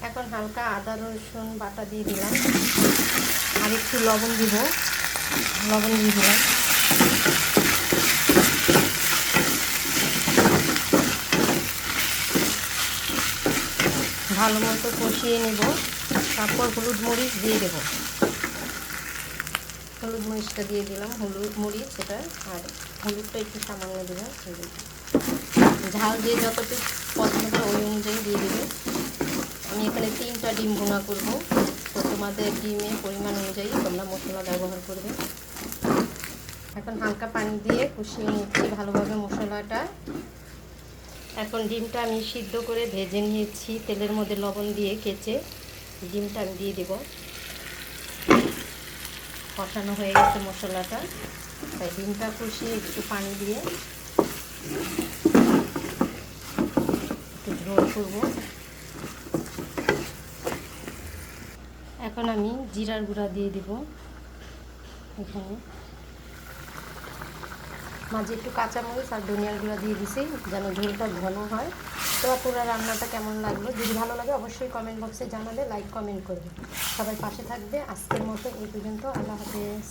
এখন হালকা আদা রসুন বাটা দিয়ে দিলাম, আর একটু লবণ দিব, লবণ দিয়ে দিলাম। ভালো মতো কষিয়ে নেব, তারপর হলুদ মরিচ দিয়ে দেব। হলুদ মরিচটা দিয়ে দিলাম, হলুদ মরিচ এটা, আর হলুদটা একটু সামান্য দেবেন। ঝাল দিয়ে যতটুকু পছন্দ করে ওই অনুযায়ী দিয়ে দেবে। আমি এখানে 3টা ডিম ভুনা করব, তো তোমাদের ডিমের পরিমাণ অনুযায়ী তোমরা মশলা ব্যবহার করবে। এখন হালকা পানি দিয়ে কষিয়ে নিচ্ছি ভালোভাবে মশলাটা। এখন ডিমটা আমি সিদ্ধ করে ভেজে নিয়েছি তেলের মধ্যে লবণ দিয়ে কেচে, ডিমটা আমি দিয়ে দেব। কষানো হয়ে গেছে মশলাটা, তাই ডিমটা কষিয়ে একটু পানি দিয়ে একটু ঝোল করব। এখন আমি জিরার গুঁড়া দিয়ে দেব এখানে, মাঝে একটু কাঁচামরিচ আর ধনিয়ার গুঁড়া দিয়ে দিছি যেন ঝোলটা ঘন হয়। তো পুরো রান্নাটা কেমন লাগলো, যদি ভালো লাগে অবশ্যই কমেন্ট বক্সে জানাবে, লাইক কমেন্ট করবে, সবাই পাশে থাকবে। আজকের মতো এই পর্যন্ত, আল্লাহ হাফেজ।